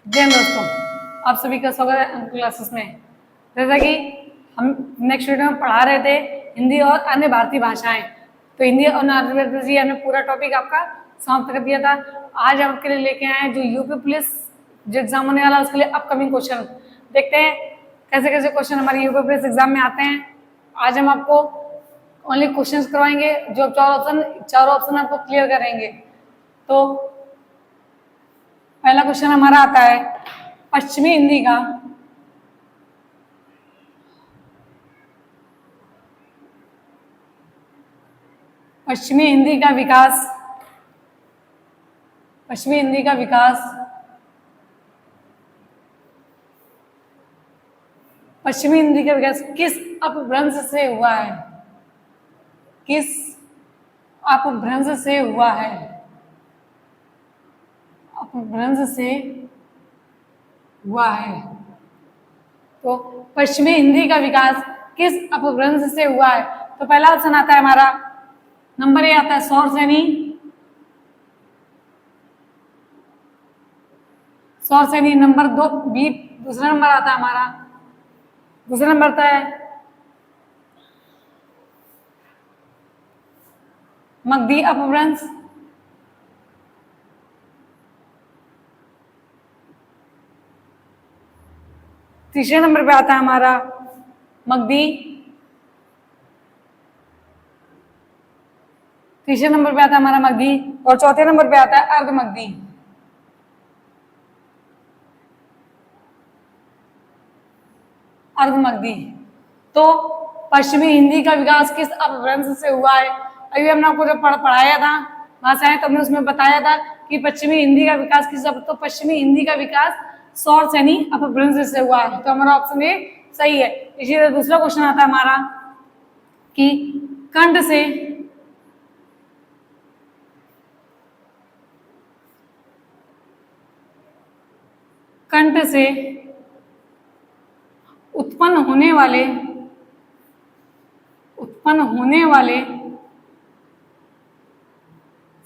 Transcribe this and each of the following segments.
जय हिंद दोस्तों, आप सभी का स्वागत है क्लासेस में। जैसा कि हम नेक्स्ट वीडियो में पढ़ा रहे थे हिंदी और अन्य भारतीय भाषाएं, तो हिंदी और अन्य भारतीय हमने पूरा टॉपिक आपका समाप्त कर दिया था। आज हम आपके लिए लेके आए हैं जो यूपी पुलिस जो एग्जाम होने वाला है उसके लिए अपकमिंग क्वेश्चन। देखते हैं कैसे कैसे क्वेश्चन हमारे यूपी पुलिस एग्जाम में आते हैं। आज हम आपको ओनली क्वेश्चन करवाएंगे, जो चारों ऑप्शन आपको क्लियर करेंगे। तो पहला क्वेश्चन हमारा आता है पश्चिमी हिंदी का पश्चिमी हिंदी का विकास पश्चिमी हिंदी का विकास पश्चिमी हिंदी का विकास किस अपभ्रंश से हुआ है? किस अपभ्रंश से हुआ है? अपभ्रंश से हुआ है। तो पश्चिमी हिंदी का विकास किस अपभ्रंश से हुआ है? तो पहला ऑप्शन आता है हमारा, नंबर ए आता है सौरसेनी। सौरसेनी नंबर दो बी। दूसरा नंबर आता है हमारा, दूसरा नंबर आता है मगधी अपभ्रंश। तीसरे नंबर पे आता है हमारा मगधी। तीसरे नंबर पे आता है हमारा मगधी और चौथे नंबर पे आता है अर्धमगधी। अर्धमगधी। तो पश्चिमी हिंदी का विकास किस अपभ्रंश से हुआ है? अभी हमने आपको जब पढ़ाया था भाषाएं, तो हमने उसमें बताया था कि पश्चिमी हिंदी का विकास किस तो पश्चिमी हिंदी का विकास सौरसेनी अपभ्रंश से हुआ है। तो हमारा ऑप्शन ए सही है। इसी तरह दूसरा क्वेश्चन आता है हमारा कि कंठ से उत्पन्न होने वाले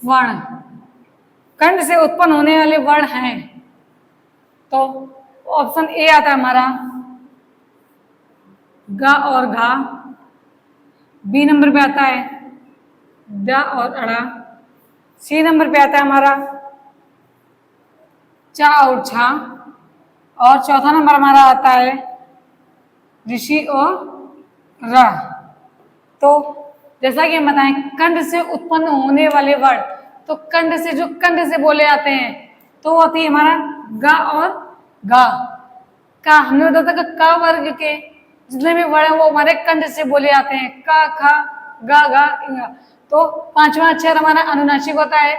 वर्ण, कंठ से उत्पन्न होने वाले वर्ण हैं। तो ऑप्शन ए आता है हमारा ग और घा। बी नंबर पे आता है ड और अड़ा। सी नंबर पे आता है हमारा चा और छा। और चौथा नंबर हमारा आता है ऋषि और र। तो जैसा कि हम बताएं कंठ से उत्पन्न होने वाले वर्ण, तो कंठ से जो कंठ से बोले जाते हैं तो होती है हमारा ग और गा। का हमने बताया था कि क वर्ग के जितने भी वर्ण हैं वो हमारे कंठ से बोले जाते हैं, क ख ग घ। तो पांचवा अक्षर हमारा अनुनासिक होता है।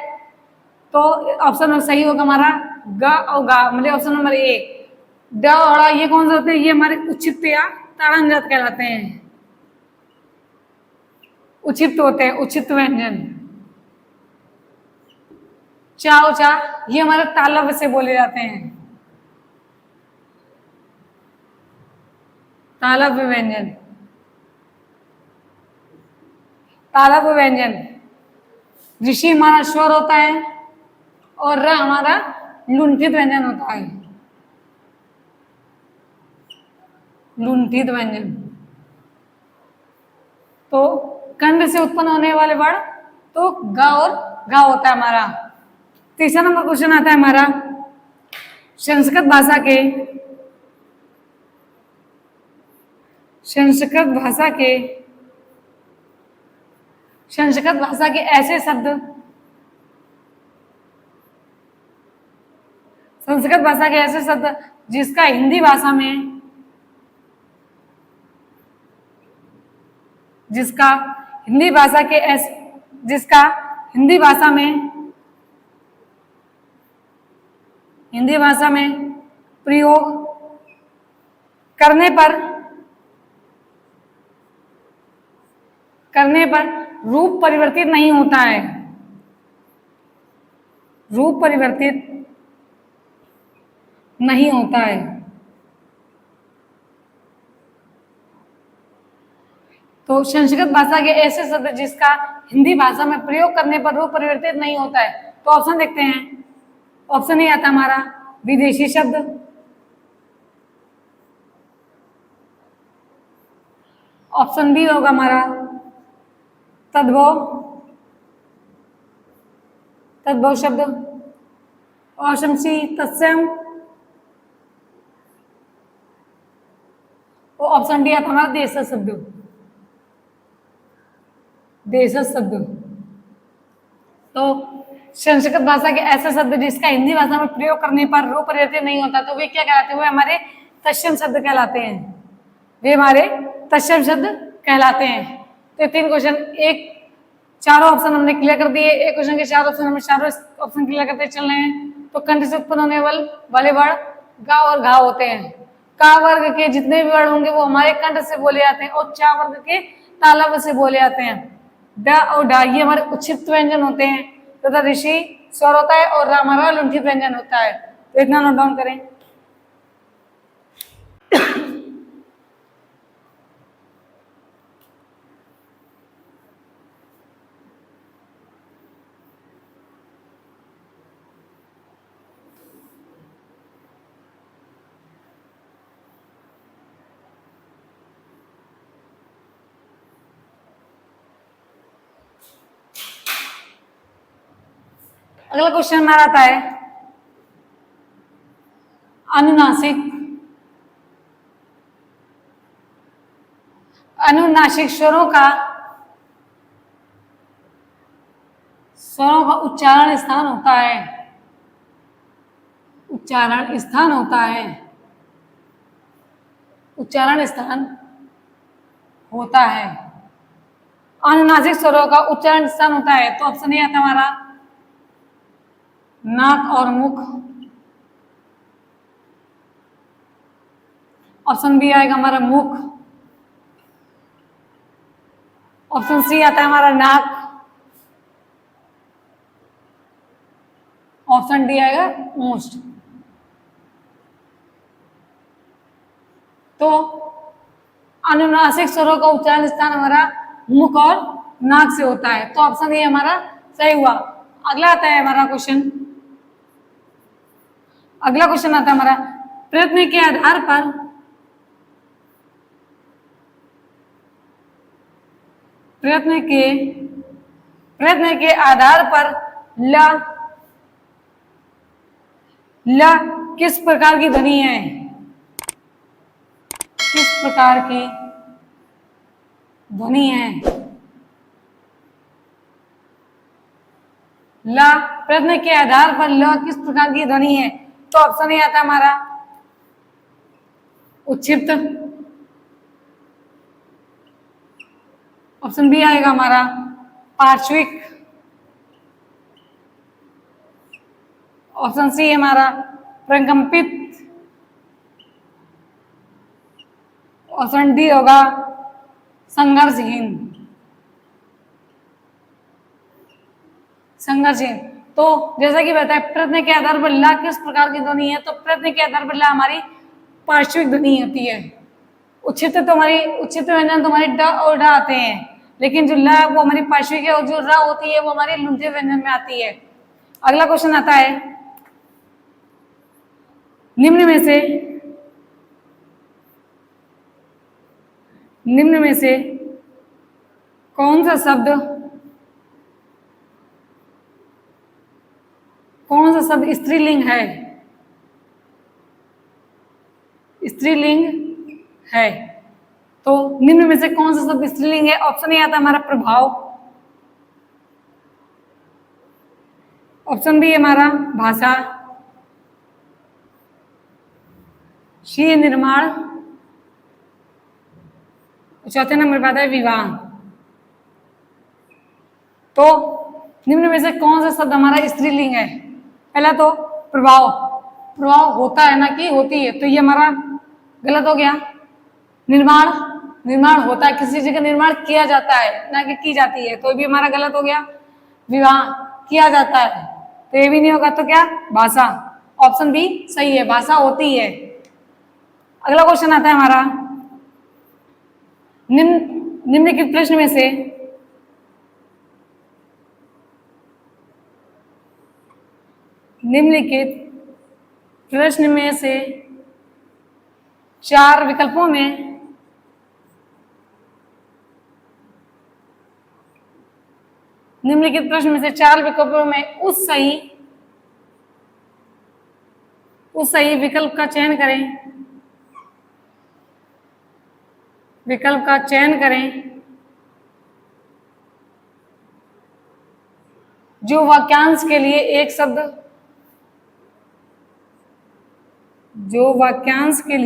तो ऑप्शन सही होगा हमारा ग और गा, मतलब ऑप्शन नंबर ए। ड और ये कौन से होते हैं? ये हमारे उच्छिष्ट या ताड़न जात कहलाते हैं। उच्छिष्ट होते हैं, उच्छिष्ट व्यंजन। चा और चा ये हमारे तालव्य से बोले जाते हैं, तालव्य व्यंजन। तालव्य व्यंजन। ऋषि हमारा स्वर होता है और र हमारा लुंठित व्यंजन होता है, लुंठित व्यंजन। तो कंठ से उत्पन्न होने वाले वर्ण तो ग और घा होता है हमारा। तीसरा नंबर क्वेश्चन आता है हमारा संस्कृत भाषा के ऐसे शब्द, संस्कृत भाषा के ऐसे शब्द जिसका हिंदी भाषा में प्रयोग करने पर रूप परिवर्तित नहीं होता है, रूप परिवर्तित नहीं होता है। तो संस्कृत भाषा के ऐसे शब्द जिसका हिंदी भाषा में प्रयोग करने पर रूप परिवर्तित नहीं होता है। तो ऑप्शन देखते हैं। ऑप्शन ए आता हमारा विदेशी शब्द। ऑप्शन बी होगा हमारा तद्भव, तद्भव शब्द। ऑप्शन सी तत्सम, और ऑप्शन डी आता हमारा देशज शब्द, देशज शब्द। तो संस्कृत भाषा के ऐसे शब्द जिसका हिंदी भाषा में प्रयोग करने पर रूप परिवर्तन नहीं होता तो वे क्या कहलाते हैं? वे हमारे तत्सम शब्द कहलाते हैं, वे हमारे तत्सम शब्द कहलाते हैं। तो 3 क्वेश्चन, एक चारों ऑप्शन हमने क्लियर कर दिए, एक क्वेश्चन के 4 ऑप्शन, हमने चारों ऑप्शन क्लियर करते चल रहे हैं। तो कंठ से उत्पन्न होने वाले वर्ण गा और घा होते हैं। का वर्ग के जितने भी वर्ण होंगे वो हमारे कंठ से बोले जाते हैं और चा वर्ग के तालव्य से बोले जाते हैं। ड और ढा ये हमारे उच्छिष्ट व्यंजन होते हैं तथा ऋषि स्वर होता है और रा हमारा लुंठी व्यंजन होता है। तो इतना नोट डाउन करें। अगला क्वेश्चन हमारा आता है अनुनासिक, अनुनासिक स्वरों का उच्चारण स्थान होता है, उच्चारण स्थान होता है, उच्चारण स्थान होता है। अनुनासिक स्वरों का उच्चारण स्थान होता है तो ऑप्शन ए आता हमारा नाक और मुख। ऑप्शन बी आएगा हमारा मुख। ऑप्शन सी आता है हमारा नाक। ऑप्शन डी आएगा ओष्ठ। तो अनुनासिक स्वरों का उच्चारण स्थान हमारा मुख और नाक से होता है तो ऑप्शन ए हमारा सही हुआ। अगला आता है हमारा क्वेश्चन, अगला क्वेश्चन आता है हमारा प्रयत्न के आधार पर प्रयत्न के आधार पर ल किस प्रकार की ध्वनि है? किस प्रकार की ध्वनि है? ल प्रयत्न के आधार पर ल किस प्रकार की ध्वनि है? तो ऑप्शन ए आता हमारा उच्छिष्ट। ऑप्शन बी आएगा हमारा पार्श्विक। ऑप्शन सी हमारा प्रकंपित। ऑप्शन डी होगा संघर्षहीन। संघर्षहीन। तो जैसा कि बताया प्रयत्न के आधार पर ला किस प्रकार की ध्वनि है तो प्रयत्न के आधार पर ला हमारी पार्श्विक ध्वनि होती है। उच्छिष्ट तो हमारी उच्छिष्ट व्यंजन तो हमारी ड और ढ आते हैं लेकिन जो ला वो हमारी पार्श्विक है और जो र होती है वो हमारी लुंठी व्यंजन में आती है। अगला क्वेश्चन आता है निम्न में से कौन सा शब्द स्त्रीलिंग है? स्त्रीलिंग है तो निम्न में से कौन सा शब्द स्त्रीलिंग है? ऑप्शन ए आता है हमारा प्रभाव। ऑप्शन बी हमारा भाषा। सी निर्माण। चौथे नंबर पर आता है विवाह। तो निम्न में से कौन सा शब्द हमारा स्त्रीलिंग है? पहला तो प्रभाव, प्रभाव होता है ना कि होती है तो ये हमारा गलत हो गया। निर्माण, निर्माण होता है, किसी चीज का निर्माण किया जाता है ना कि की जाती है तो भी हमारा गलत हो गया। विवाह किया जाता है तो ये भी नहीं होगा। तो क्या? भाषा। ऑप्शन बी सही है, भाषा होती है। अगला क्वेश्चन आता है हमारा निम्नलिखित प्रश्न में से प्रश्न में से 4 विकल्पों में निम्नलिखित प्रश्न में से 4 विकल्पों में उस सही विकल्प का चयन करें। विकल्प का चयन करें जो वाक्यांश के लिए एक शब्द, जो वाक्यांश के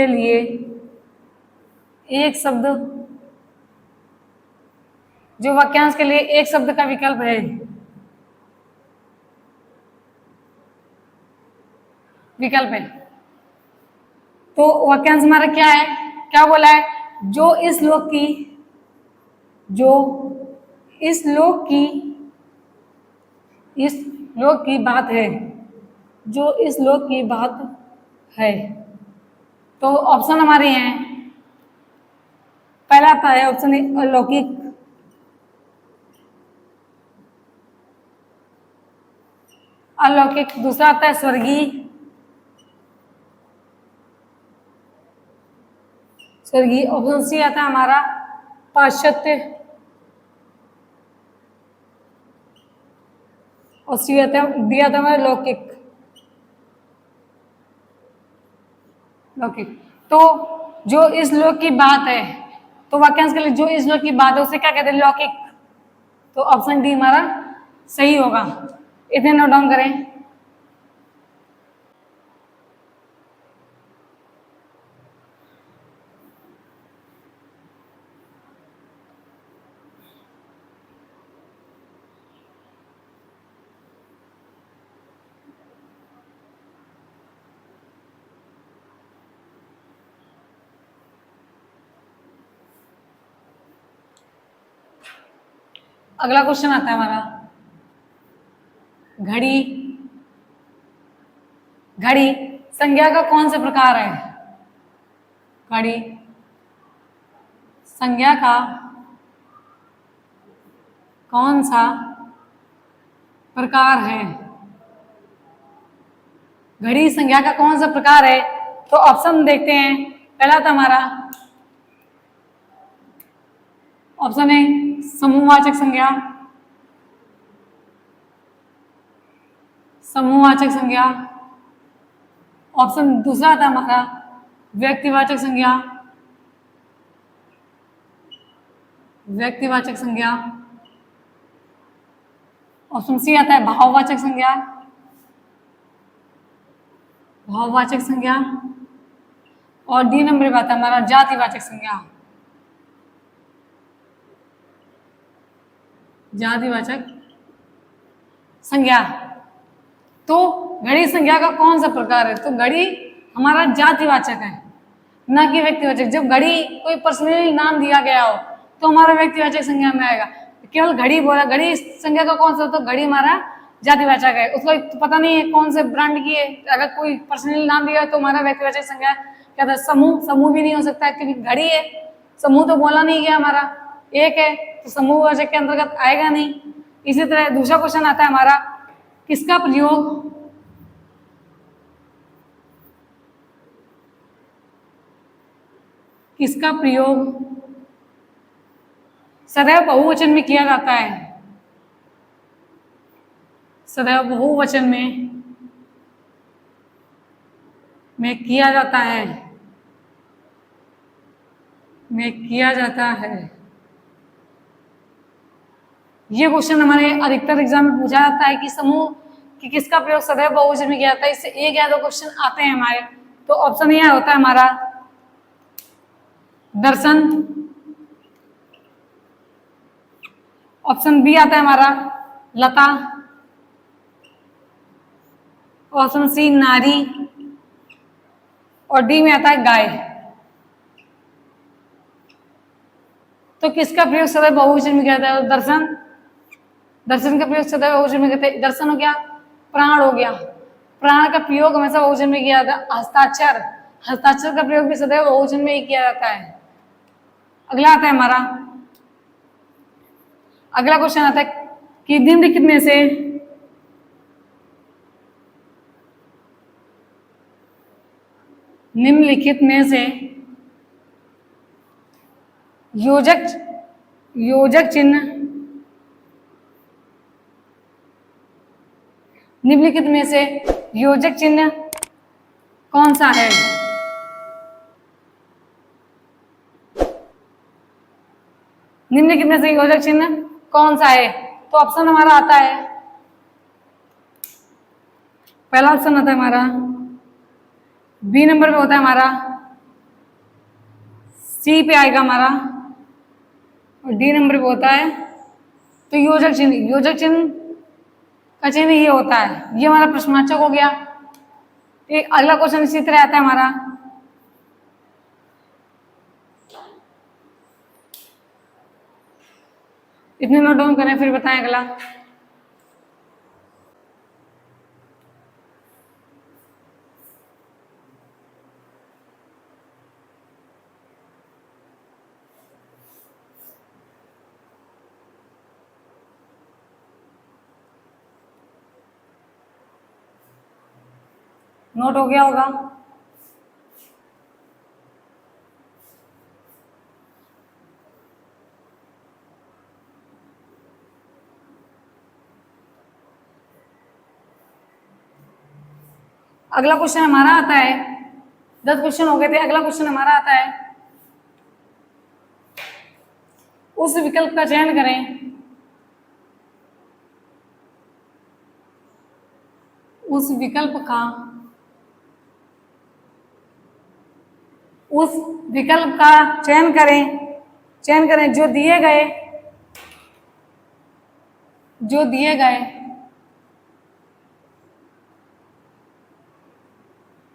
लिए एक शब्द, जो वाक्यांश के लिए एक शब्द का विकल्प है। विकल्प है तो वाक्यांश हमारा क्या है, क्या बोला है, जो इस लोक की बात है, जो इस लोक की बात है। तो ऑप्शन हमारे हैं, पहला आता है ऑप्शन ए अलौकिक, अलौकिक। दूसरा आता है स्वर्गीय, स्वर्गीय। ऑप्शन सी आता है हमारा पाश्चात्य, और सी आता है, डी आता है हमारा लौकिक, लौकिक। तो जो इस लोक की बात है, तो वाक्यांश के लिए जो इस लोक की बात है उसे क्या कहते हैं, लौकिक। तो ऑप्शन डी हमारा सही होगा। इतने नोट डाउन करें। अगला क्वेश्चन आता है हमारा, घड़ी। घड़ी संज्ञा का कौन सा प्रकार है? घड़ी संज्ञा का कौन सा प्रकार है? घड़ी संज्ञा का कौन सा प्रकार है? तो ऑप्शन देखते हैं। पहला था हमारा ऑप्शन है समूहवाचक संज्ञा, समूहवाचक संज्ञा। ऑप्शन दूसरा था हमारा व्यक्तिवाचक संज्ञा, व्यक्तिवाचक संज्ञा। ऑप्शन सी आता है भाववाचक संज्ञा, भाववाचक संज्ञा। और डी नंबर पे आता है हमारा जातिवाचक संज्ञा, जातिवाचक संज्ञा। तो घड़ी संज्ञा का कौन सा प्रकार है? तो घड़ी हमारा जातिवाचक है, ना कि व्यक्तिवाचक। जब घड़ी कोई पर्सनली नाम दिया गया हो तो हमारा व्यक्तिवाचक संज्ञा में आएगा। केवल घड़ी बोला, घड़ी संज्ञा का कौन सा? तो घड़ी हमारा जातिवाचक है, उसको तो पता नहीं है कौन से ब्रांड की है। अगर कोई पर्सनली नाम दिया है तो हमारा व्यक्तिवाचक संज्ञा क्या था? समूह। समूह भी नहीं हो सकता क्योंकि घड़ी है, समूह तो बोला नहीं गया, हमारा एक है तो समूहवाचक के अंतर्गत आएगा नहीं। इसी तरह दूसरा क्वेश्चन आता है हमारा, किसका प्रयोग किसका प्रयोग सदैव बहुवचन में किया जाता है? सदैव बहुवचन में किया जाता है, में किया जाता है। ये क्वेश्चन हमारे अधिकतर एग्जाम में पूछा जाता है कि समूह कि किसका प्रयोग सदैव बहुवचन में किया जाता है। इससे एक या दो क्वेश्चन आते हैं हमारे। तो ऑप्शन यह होता है हमारा दर्शन, ऑप्शन बी आता है हमारा लता, ऑप्शन सी नारी, और डी में आता है गाय। तो किसका प्रयोग सदैव बहुवचन में किया जाता है? दर्शन, दर्शन का प्रयोग सदैव बहुवचन में करते हैं। दर्शन हो गया, प्राण हो गया, प्राण का प्रयोग हमेशा बहुवचन में किया जाता है। हस्ताक्षर, हस्ताक्षर का प्रयोग भी सदैव बहुवचन में ही किया जाता है। अगला आता है हमारा, अगला क्वेश्चन आता है कि निम्नलिखित में से निम्नलिखित में से योजक योजक चिन्ह निम्नलिखित में से योजक चिन्ह कौन सा है? निम्नलिखित में से योजक चिन्ह कौन सा है? तो ऑप्शन हमारा आता है, पहला ऑप्शन आता है हमारा बी नंबर पे होता है हमारा, सी पे आएगा हमारा, और डी नंबर पे होता है। तो योजक चिन्ह का चिन्ह ये होता है। ये हमारा प्रश्नवाचक हो गया। एक अगला क्वेश्चन इसी तरह आता है हमारा, इतने नोट डाउन करें फिर बताएं अगला। नोट हो गया होगा। अगला क्वेश्चन हमारा आता है, 10 क्वेश्चन हो गए थे। अगला क्वेश्चन हमारा आता है, उस विकल्प का चयन करें, उस विकल्प का चयन करें जो दिए गए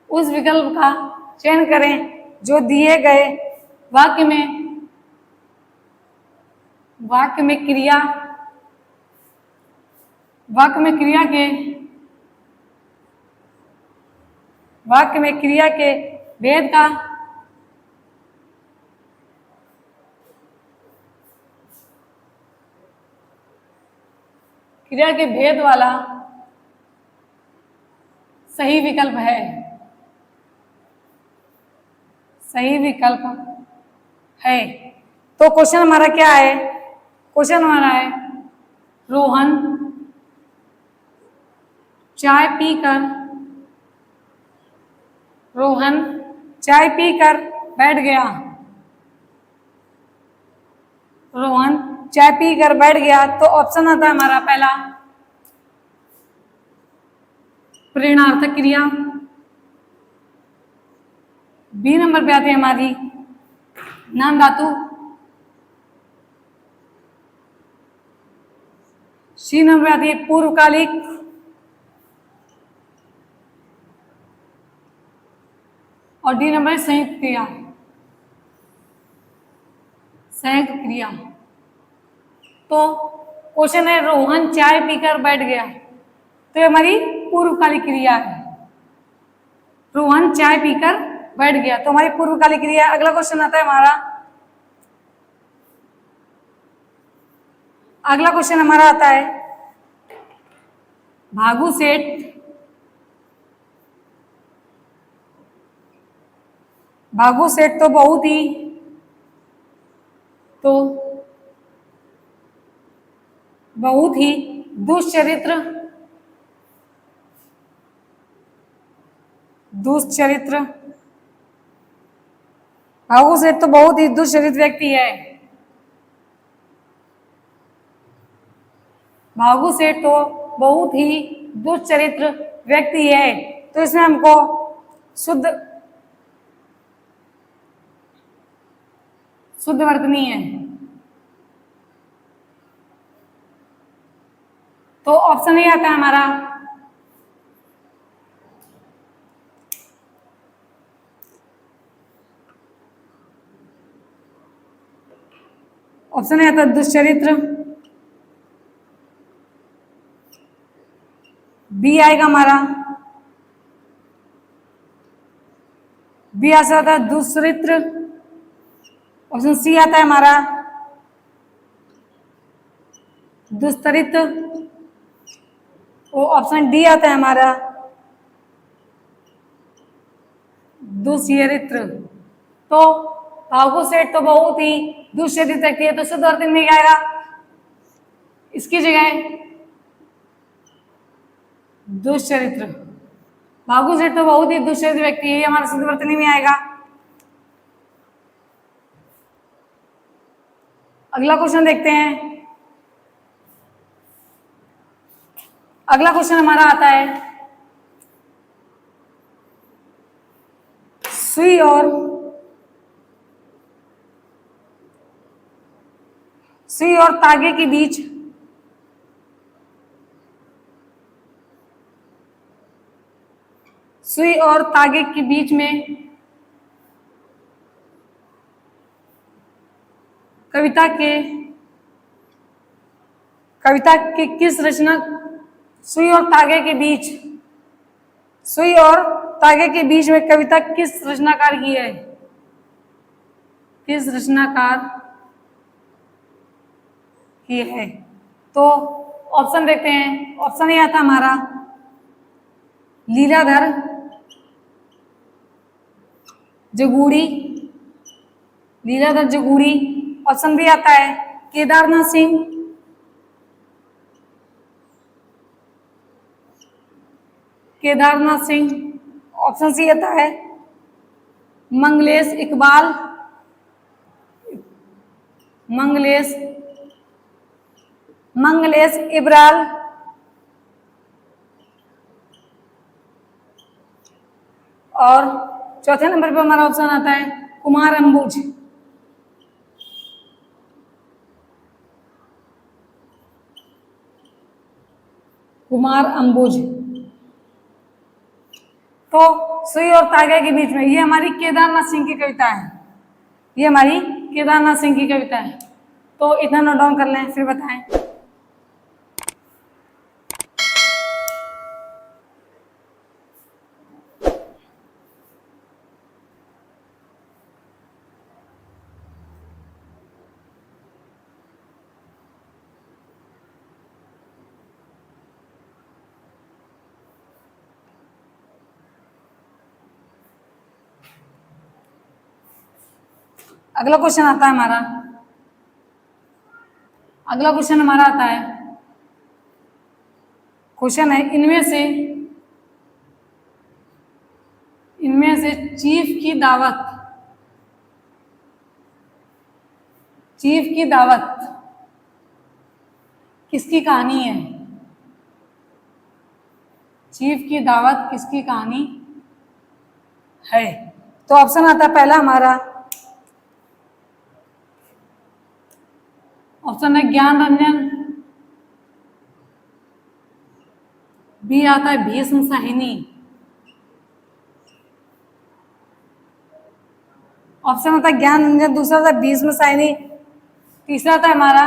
उस विकल्प का चयन करें जो दिए गए वाक्य में क्रिया के भेद का क्रिया के भेद वाला सही विकल्प है। तो क्वेश्चन हमारा क्या है? क्वेश्चन हमारा है, रोहन चाय पीकर बैठ गया। तो ऑप्शन आता है हमारा पहला, प्रेरणार्थक क्रिया। बी नंबर पे आती है हमारी नाम धातु। सी नंबर पे आती है पूर्वकालिक। और डी नंबर संयुक्त क्रिया। तो क्वेश्चन है, रोहन चाय पीकर बैठ गया, तो ये हमारी पूर्वकालिक क्रिया है। रोहन चाय पीकर बैठ गया तो हमारी पूर्वकालिक क्रिया। अगला क्वेश्चन आता है हमारा, अगला क्वेश्चन हमारा आता है, भागु सेठ तो बहुत ही दुष्चरित्र भागु सेठ तो बहुत ही दुष्चरित्र व्यक्ति है। भागु सेठ तो बहुत ही दुष्चरित्र व्यक्ति है। तो इसमें हमको शुद्ध वर्तनी है। तो ऑप्शन ये आता है हमारा, ऑप्शन ये आता है दुष्चरित्र। बी आएगा हमारा, बी आ सकता है दुष्चरित्र। ऑप्शन सी आता है हमारा दुष्चरित्र। और ऑप्शन डी आता है हमारा दुष्चरित्र। तो भावगु सेठ तो बहुत ही दुष्चरित्र व्यक्ति है, तो शुद्ध अर्थ में क्या आएगा? इसकी जगह दुष्चरित्र। भावगु सेठ तो बहुत ही दुष्चरित्र व्यक्ति है, हमारा शुद्ध अर्थ में आएगा। अगला क्वेश्चन देखते हैं। अगला क्वेश्चन हमारा आता है, सुई और तागे के बीच सुई और तागे के बीच में कविता के किस रचना सुई और तागे के बीच में कविता किस रचनाकार की है? किस रचनाकार की है? तो ऑप्शन देखते हैं। ऑप्शन ये आता हमारा लीलाधर जगूड़ी, ऑप्शन बी आता है केदारनाथ सिंह, ऑप्शन सी आता है मंगलेश इब्राल, और चौथे नंबर पे हमारा ऑप्शन आता है कुमार अंबुज। तो सुई और तागे के बीच में, ये हमारी केदारनाथ सिंह की कविता है। तो इतना नोट डाउन कर लें, फिर बताएं। अगला क्वेश्चन हमारा आता है, क्वेश्चन है इनमें से चीफ की दावत किसकी कहानी है? चीफ की दावत किसकी कहानी है? तो ऑप्शन आता है पहला हमारा ऑप्शन है ज्ञान रंजन, बी आता है भीष्म साहिनी, ऑप्शन आता है ज्ञान रंजन, दूसरा आता है भीष्म साहिनी, तीसरा आता है हमारा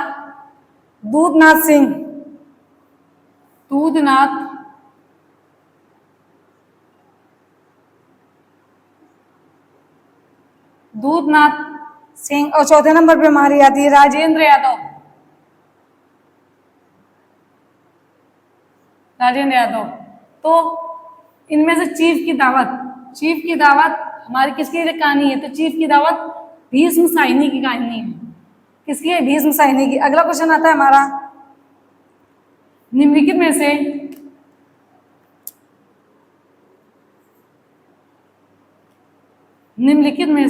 दूधनाथ सिंह, और चौथे नंबर पे हमारी आती है राजेंद्र यादव। तो इनमें से चीफ की दावत हमारी किसकी कहानी है? तो चीफ की दावत भीष्म साहिनी की कहानी है। किसकी है? भीष्म साहिनी की। अगला क्वेश्चन आता है हमारा निम्नलिखित में से निम्नलिखित में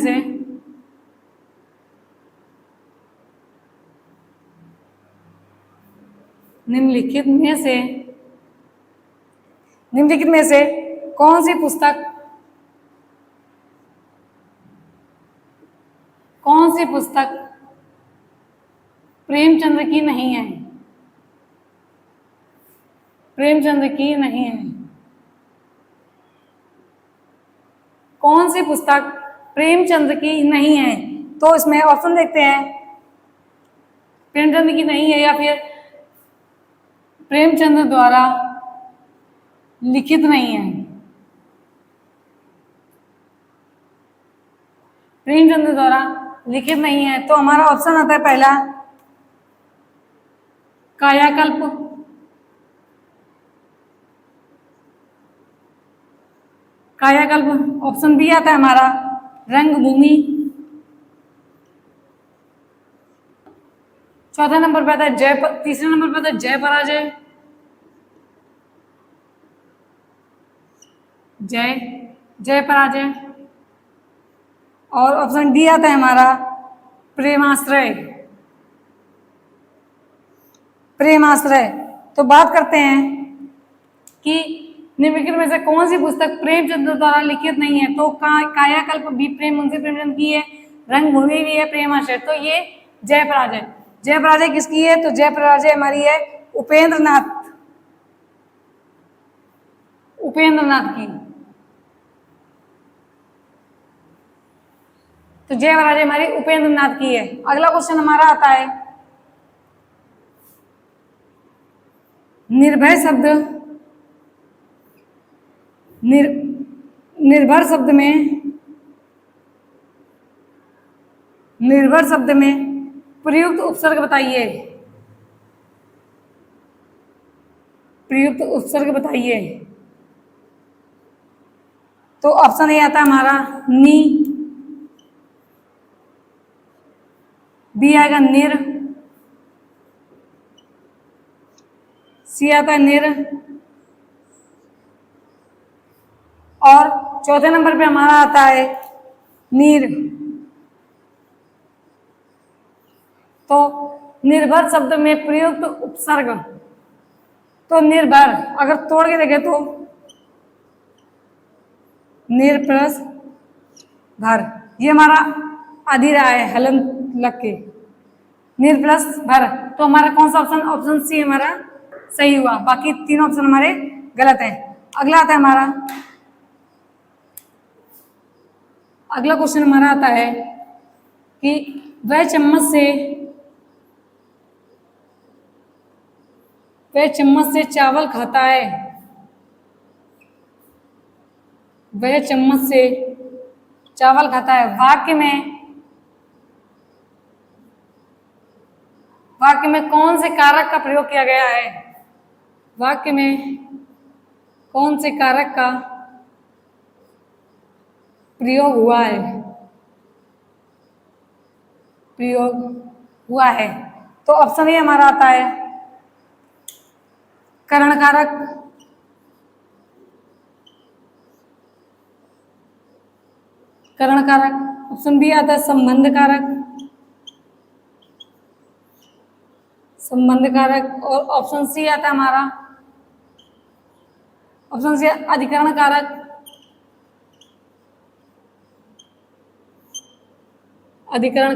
से कौन सी पुस्तक प्रेमचंद्र की नहीं है? कौन सी पुस्तक प्रेमचंद्र की नहीं है? तो इसमें ऑप्शन देखते हैं, प्रेमचंद्र की नहीं है या फिर प्रेमचंद्र द्वारा लिखित नहीं है। प्रेमचंद्र द्वारा लिखित नहीं है, तो हमारा ऑप्शन आता है पहला कायाकल्प, कायाकल्प ऑप्शन बी आता है हमारा रंगभूमि। चौथे नंबर पे आता है तीसरे नंबर पे आता है जय पराजय। जय जय पराजय। और ऑप्शन डी आता है हमारा प्रेमाश्रय। प्रेमाश्रय। तो बात करते हैं कि निम्नलिखित में से कौन सी पुस्तक प्रेमचंद द्वारा लिखित नहीं है। तो कायाकल्प भी मुंशी प्रेमचंद की है, रंगभूमि भी है, प्रेमाश्रय। तो ये जय पराजय। जय पराजय किसकी है? तो जय पराजय हमारी है उपेंद्र नाथ की। तो जय पराजय हमारी उपेंद्र नाथ की है। अगला क्वेश्चन हमारा आता है निर्भय शब्द निर्भर शब्द में प्रयुक्त उपसर्ग बताइए। प्रयुक्त उपसर्ग बताइए। तो ऑप्शन ए आता है हमारा नी, बी आएगा निर, सी आता है निर, और चौथे नंबर पे हमारा आता है नीर। तो निर्भर शब्द में प्रयुक्त उपसर्ग, तो निर्भर अगर तोड़ के देखें तो निर प्लस भर, ये हमारा अधीरा है हलन लग के, निर प्लस भर। तो हमारा कौन सा ऑप्शन? ऑप्शन सी हमारा सही हुआ, बाकी तीन ऑप्शन हमारे गलत है। अगला आता है हमारा, अगला क्वेश्चन हमारा आता है कि वह चम्मच से चावल खाता है। वह चम्मच से चावल खाता है। वाक्य में कौन से कारक का प्रयोग किया गया है? वाक्य में कौन से कारक का प्रयोग हुआ है? तो ऑप्शन ए हमारा आता है करण कारक, ऑप्शन बी आता है संबंध कारक, और ऑप्शन सी आता है हमारा ऑप्शन सी अधिकरण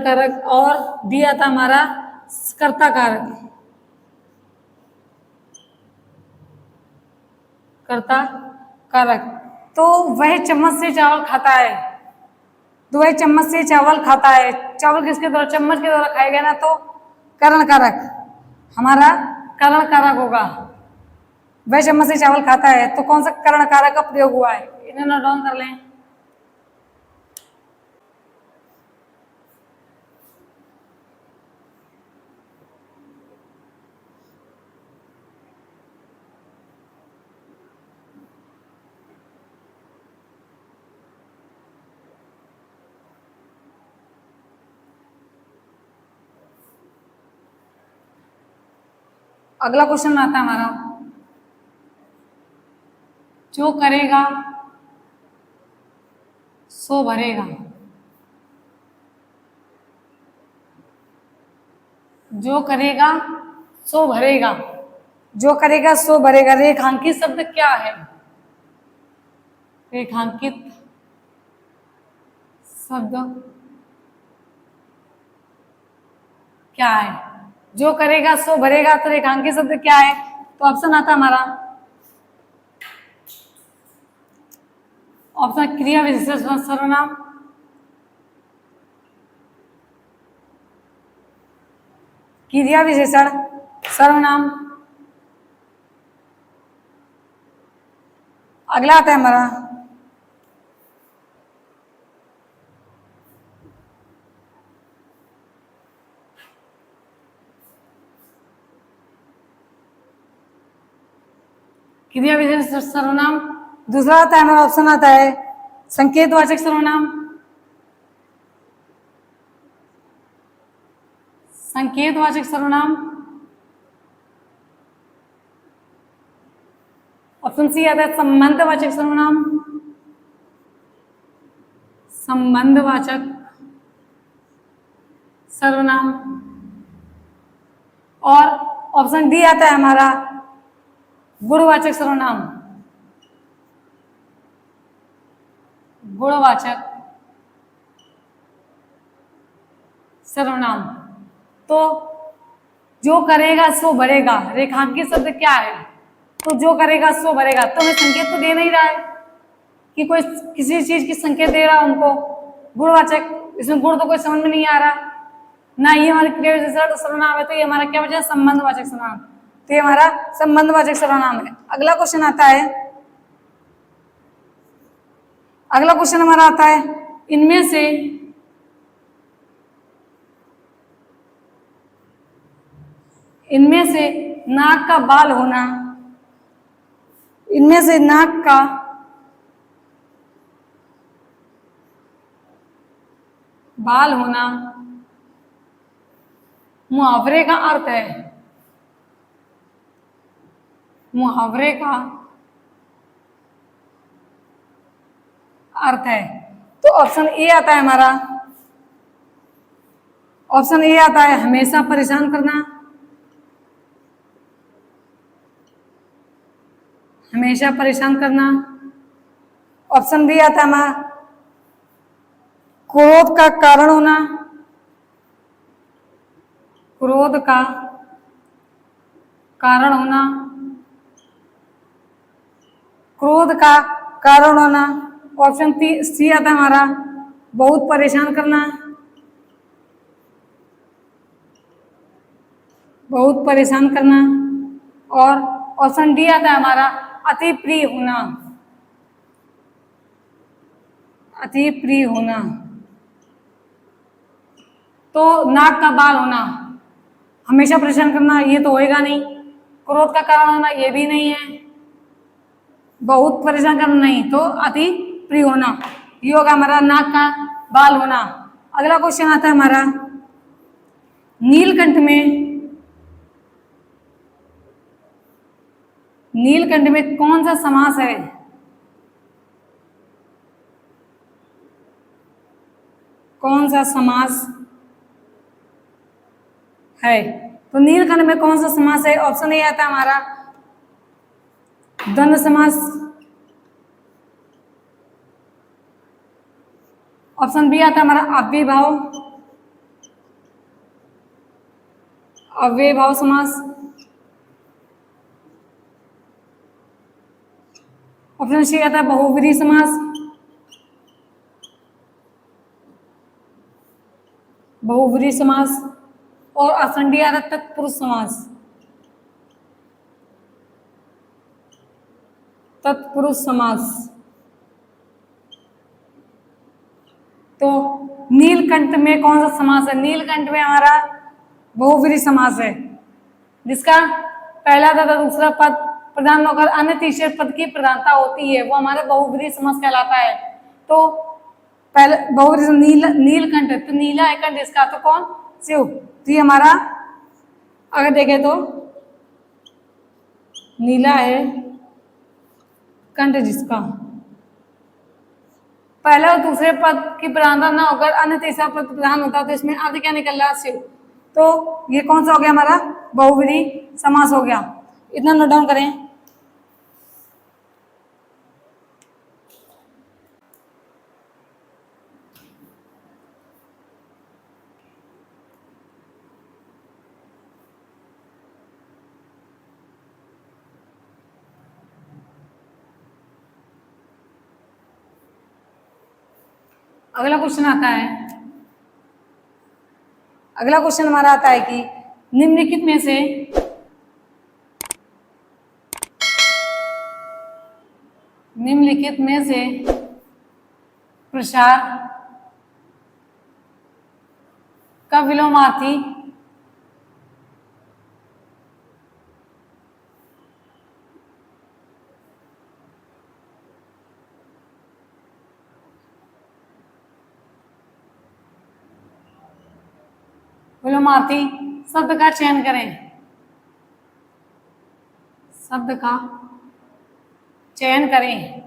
कारक, और डी आता है हमारा कर्ता कारक। तो वह चम्मच से चावल खाता है। तो वह चम्मच से चावल खाता है, चावल किसके द्वारा? चम्मच के द्वारा खाया गया ना, तो करण कारक हमारा करण कारक होगा। वह चम्मच से चावल खाता है, तो कौन सा करण कारक का प्रयोग हुआ है? इन्हें नोट डाउन कर लें। अगला क्वेश्चन आता है हमारा, जो करेगा सो भरेगा। जो करेगा सो भरेगा। जो करेगा सो भरेगा, रेखांकित शब्द क्या है? रेखांकित शब्द क्या है? जो करेगा सो भरेगा, तो रेखांकित शब्द क्या है? तो ऑप्शन आता हमारा ऑप्शन क्रिया विशेषण सर्वनाम, क्रिया विशेषण सर्वनाम। अगला आता है हमारा क्रिया विशेषण सर्वनाम, दूसरा आता है हमारा ऑप्शन आता है संकेतवाचक सर्वनाम। संकेतवाचक सर्वनाम। ऑप्शन सी आता है संबंधवाचक सर्वनाम। संबंधवाचक सर्वनाम। और ऑप्शन डी आता है हमारा गुणवाचक सर्वनाम। गुणवाचक सर्वनाम। तो जो करेगा सो भरेगा, रेखांकित शब्द क्या है? तो जो करेगा सो भरेगा, तो हमें संकेत तो दे नहीं रहा है कि कोई किसी चीज की संकेत दे रहा हमको। गुणवाचक, इसमें गुण तो कोई समझ में नहीं आ रहा ना, ये हमारे क्रिया सर्वनाम है, तो ये हमारा क्या बचा? संबंधवाचक सर्वनाम। तो ये हमारा संबंधवाचक सर्वनाम है। अगला क्वेश्चन आता है, अगला क्वेश्चन हमारा आता है इनमें से नाक का बाल होना, इनमें से नाक का बाल होना मुहावरे का अर्थ है। मुहावरे का अर्थ है। तो ऑप्शन ए आता है हमारा, ऑप्शन ए आता है हमेशा परेशान करना। हमेशा परेशान करना। ऑप्शन बी आता है हमारा क्रोध का कारण होना। क्रोध का कारण होना। क्रोध का कारण होना। ऑप्शन सी आता है हमारा बहुत परेशान करना। बहुत परेशान करना। और ऑप्शन डी आता है हमारा अति प्रिय होना। अति प्रिय होना। तो नाक का बाल होना, हमेशा परेशान करना, ये तो होएगा नहीं। क्रोध का कारण होना, ये भी नहीं है। बहुत परेशान करना नहीं, तो अति प्रिय होना, ये होगा हमारा नाक का बाल होना। अगला क्वेश्चन आता है हमारा नीलकंठ में कौन सा समास है? कौन सा समास है? तो नीलकंठ में कौन सा समास है? ऑप्शन ए आता है हमारा द्वंद्व समास। ऑप्शन बी आता है हमारा अव्ययभाव, अव्ययभाव समास। ऑप्शन सी आता है बहुव्रीहि समास। बहुव्रीहि समास। और ऑप्शन डी आता है तत्पुरुष समास। तत्पुरुष समास। तो नीलकंठ में कौन सा समास है? नीलकंठ में हमारा बहुव्रीहि समास है, जिसका पहला तथा दूसरा पद प्रधान होकर अन्य तीसरे पद की प्रधानता होती है, वो हमारा बहुव्रीहि समास कहलाता है। तो पहले बहुव्रीहि नीलकंठ, तो नीला है कंठ, इसका तो कौन? शिव। तो ये हमारा अगर देखें तो नीला है कंठ, जिसका पहले और दूसरे पद की प्रधानता ना होकर अन्य तीसरा पद प्रधान होता है, तो इसमें अर्थ क्या निकल रहा है? शिव। तो ये कौन सा हो गया हमारा? बहुव्रीहि समास हो गया। इतना नोट डाउन करें। अगला क्वेश्चन आता है, अगला क्वेश्चन हमारा आता है कि निम्नलिखित में से प्रसार का विलोमार्थी विलोमार्थी शब्द का चयन करें। शब्द का चयन करें।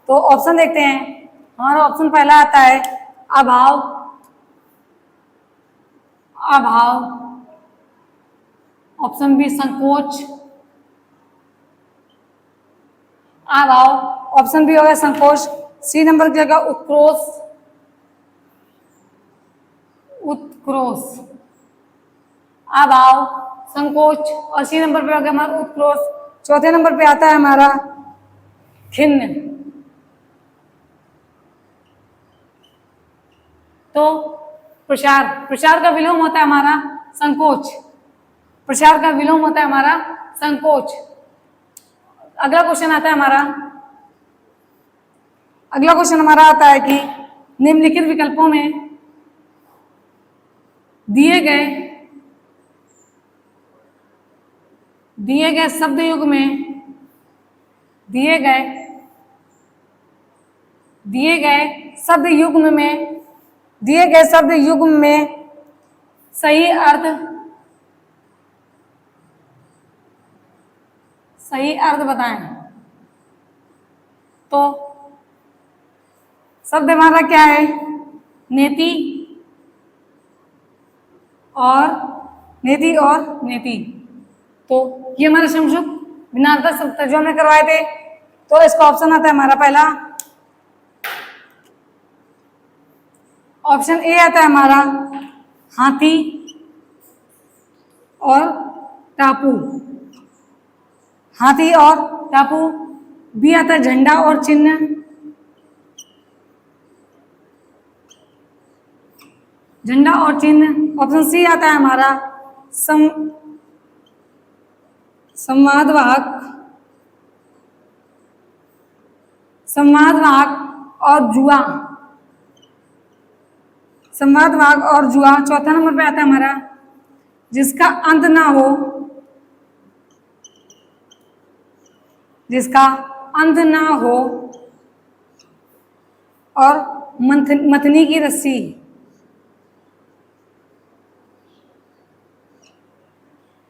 तो ऑप्शन देखते हैं। हमारा ऑप्शन पहला आता है अभाव। अभाव। ऑप्शन बी संकोच। अभाव। ऑप्शन बी हो गया संकोच। सी नंबर की जगह उत्क्रोश। उत्क्रोश। अभाव, संकोच और सी नंबर पे हो गया हमारा उत्क्रोश। चौथे नंबर पे आता है हमारा खिन्न। तो प्रसार, प्रसार का विलोम होता है हमारा संकोच। प्रसार का विलोम होता है हमारा संकोच। अगला क्वेश्चन आता है हमारा, अगला क्वेश्चन हमारा आता है कि निम्नलिखित विकल्पों में दिए गए शब्द युग में दिए गए शब्द युग्म में सही अर्थ बताएं। तो शब्द हमारा क्या है? नेति और नेति। तो ये हमारा संक्षिप्त भिन्नार्थक शब्द जो हमने करवाए थे। तो इसका ऑप्शन आता है हमारा पहला, ऑप्शन ए आता है हमारा हाथी और टापू। हाथी और टापू। बी आता है झंडा और चिन्ह। झंडा और चिन्ह। ऑप्शन सी आता है हमारा संवादवाहक और जुआ। संवादवाहक और जुआ। चौथा नंबर पे आता है हमारा जिसका अंत ना हो। जिसका अंत ना हो और मथनी की रस्सी।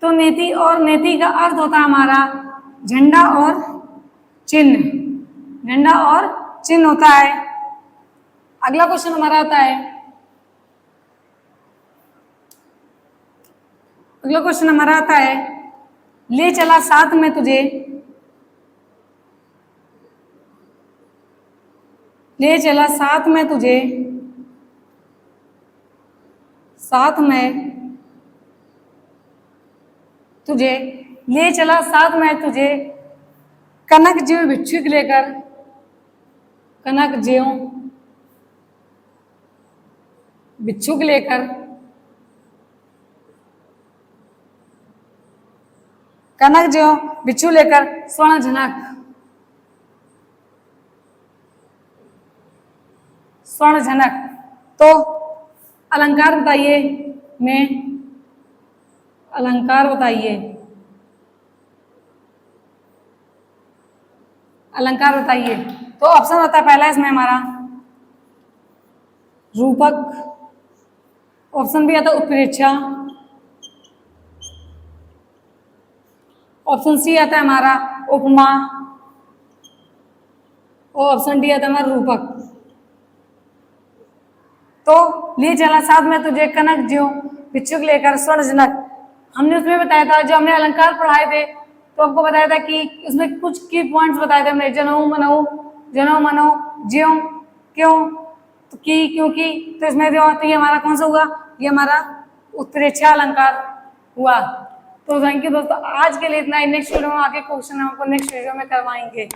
तो नेति और नेति का अर्थ होता है हमारा झंडा और चिन्ह। झंडा और चिन्ह होता है। अगला क्वेश्चन हमारा आता है, अगला क्वेश्चन हमारा आता है ले चला साथ में तुझे। ले चला साथ में तुझे, साथ में तुझे, ले चला साथ में तुझे कनक ज्यों भिक्षुक लेकर। कनक ज्यों भिक्षुक लेकर। कनक ज्यों भिक्षु लेकर स्वर्ण झनक। स्वर्ण झनक। तो अलंकार बताइए। मैं अलंकार बताइए। अलंकार बताइए। तो ऑप्शन होता है पहला इसमें हमारा रूपक। ऑप्शन बी आता है उत्प्रेक्षा। ऑप्शन सी आता है हमारा उपमा और ऑप्शन डी आता है हमारा रूपक। तो ले चला साथ में तुझे कनक ज्यों भिक्षुक लेकर स्वर्ण झनक। हमने उसमें बताया था, जो हमने अलंकार पढ़ाए थे तो आपको बताया था कि उसमें कुछ की पॉइंट्स बताए थे हमने। जनऊ मनो ज्यों क्यों तो की क्योंकि। तो इसमें जो तो ये हमारा कौन सा हुआ? ये हमारा उत्प्रेक्षा अलंकार हुआ। तो थैंक यू दोस्तों, आज के लिए इतना ही। नेक्स्ट वीडियो में आगे क्वेश्चन हम आपको नेक्स्ट वीडियो में करवाएंगे।